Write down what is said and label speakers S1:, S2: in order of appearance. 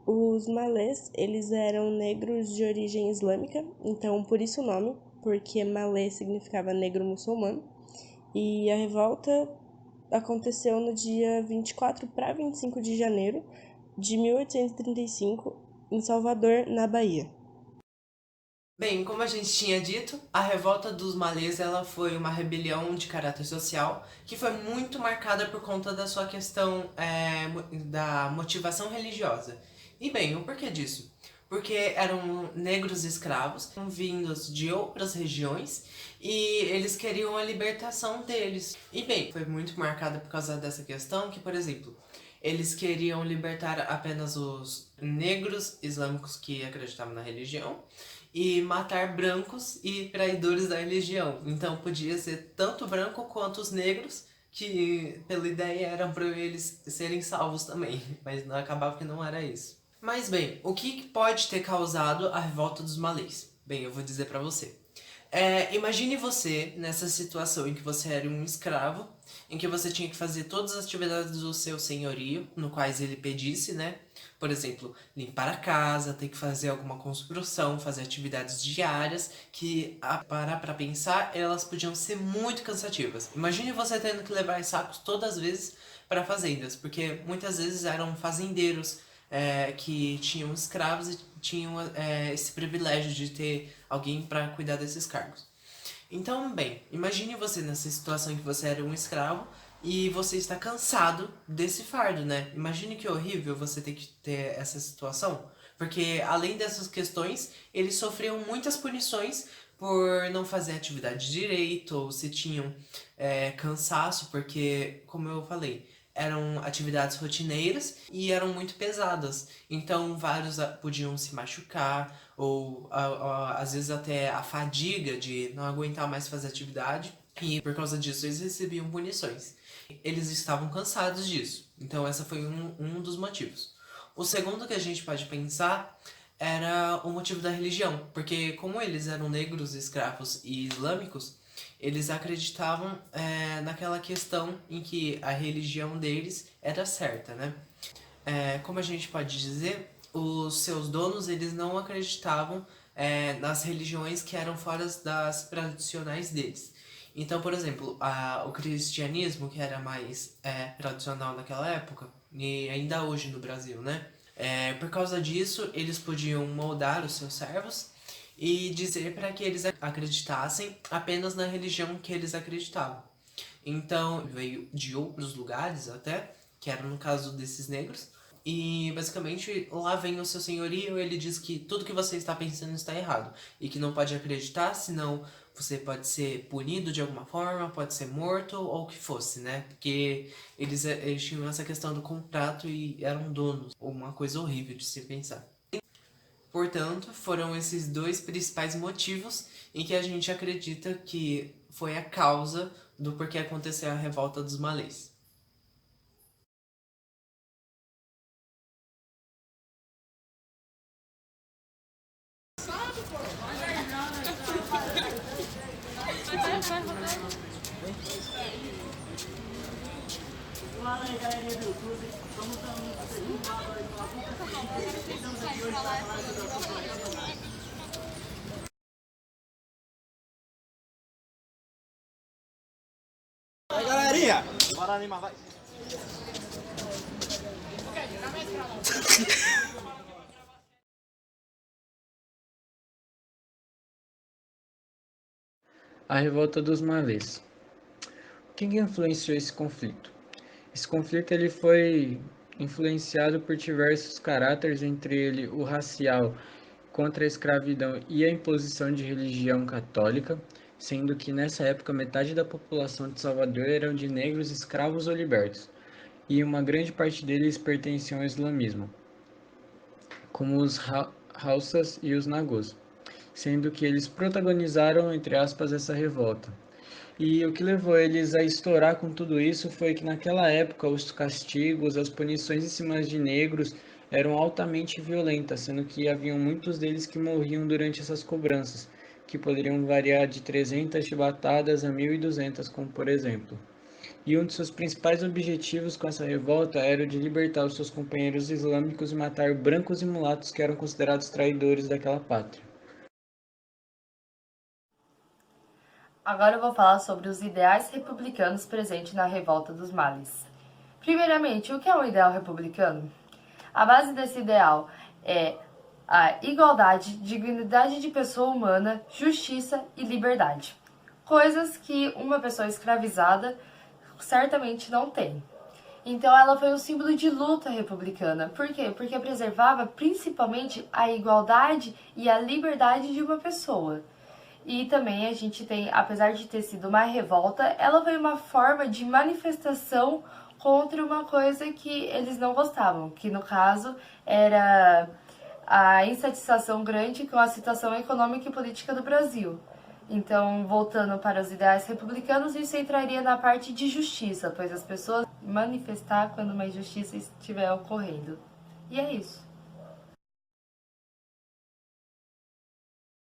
S1: Os malês, eles eram negros de origem islâmica, então por isso o nome, porque malê significava negro muçulmano. E a revolta aconteceu no dia 24 para 25 de janeiro de 1835, em Salvador, na Bahia.
S2: Bem, como a gente tinha dito, a revolta dos malês ela foi uma rebelião de caráter social que foi muito marcada por conta da sua questão da motivação religiosa. E bem, o porquê disso? Porque eram negros escravos vindos de outras regiões e eles queriam a libertação deles. E bem, foi muito marcada por causa dessa questão que, por exemplo, eles queriam libertar apenas os negros islâmicos que acreditavam na religião e matar brancos e traidores da religião. Então podia ser tanto branco quanto os negros, que pela ideia eram para eles serem salvos também, mas acabava que não era isso. Mas bem, o que pode ter causado a revolta dos malês? Bem, eu vou dizer para você. Imagine você nessa situação em que você era um escravo, em que você tinha que fazer todas as atividades do seu senhorio, no quais ele pedisse, né? Por exemplo, limpar a casa, ter que fazer alguma construção, fazer atividades diárias, que, a parar pra pensar, elas podiam ser muito cansativas. Imagine você tendo que levar sacos todas as vezes para fazendas, porque muitas vezes eram fazendeiros que tinham escravos e tinham esse privilégio de ter alguém para cuidar desses cargos. Então, bem, imagine você nessa situação em que você era um escravo e você está cansado desse fardo, né? Imagine que horrível você ter que ter essa situação, porque além dessas questões, eles sofriam muitas punições por não fazer atividade direito, ou se tinham cansaço, porque, como eu falei, eram atividades rotineiras e eram muito pesadas. Então, vários podiam se machucar, ou às vezes até a fadiga de não aguentar mais fazer atividade, e por causa disso eles recebiam punições. Eles estavam cansados disso, então essa foi um dos motivos. O segundo que a gente pode pensar era o motivo da religião, porque como eles eram negros, escravos e islâmicos, eles acreditavam naquela questão em que a religião deles era certa, né? Como a gente pode dizer, os seus donos eles não acreditavam nas religiões que eram fora das tradicionais deles. Então, por exemplo, o cristianismo, que era mais tradicional naquela época, e ainda hoje no Brasil, né? Por causa disso, eles podiam moldar os seus servos e dizer para que eles acreditassem apenas na religião que eles acreditavam. Então, veio de outros lugares até, que era no caso desses negros. E basicamente lá vem o seu senhorio, ele diz que tudo que você está pensando está errado e que não pode acreditar, senão você pode ser punido de alguma forma, pode ser morto ou o que fosse, né? Porque eles tinham essa questão do contrato e eram donos, uma coisa horrível de se pensar. Portanto, foram esses dois principais motivos em que a gente acredita que foi a causa do porquê aconteceu a revolta dos malês.
S3: Vai, galerinha! Bora animar, vai!
S4: A revolta dos malês. O que influenciou esse conflito? Esse conflito ele foi influenciado por diversos caráteres, entre ele o racial contra a escravidão e a imposição de religião católica, sendo que nessa época metade da população de Salvador eram de negros escravos ou libertos, e uma grande parte deles pertenciam ao islamismo, como os Hausas e os Nagôs, sendo que eles protagonizaram, entre aspas, essa revolta. E o que levou eles a estourar com tudo isso foi que naquela época os castigos, as punições em cima de negros eram altamente violentas, sendo que haviam muitos deles que morriam durante essas cobranças, que poderiam variar de 300 chibatadas a 1.200, como por exemplo. e um de seus principais objetivos com essa revolta era o de libertar os seus companheiros islâmicos e matar brancos e mulatos que eram considerados traidores daquela pátria.
S5: Agora eu vou falar sobre os ideais republicanos presentes na Revolta dos Males. Primeiramente, o que é um ideal republicano? A base desse ideal é a igualdade, dignidade de pessoa humana, justiça e liberdade. Coisas que uma pessoa escravizada certamente não tem. Então ela foi um símbolo de luta republicana. Por quê? Porque preservava principalmente a igualdade e a liberdade de uma pessoa. E também a gente tem, apesar de ter sido uma revolta, ela foi uma forma de manifestação contra uma coisa que eles não gostavam, que no caso era a insatisfação grande com a situação econômica e política do Brasil. Então, voltando para os ideais republicanos, isso entraria na parte de justiça, pois as pessoas manifestar quando uma injustiça estiver ocorrendo. E é isso.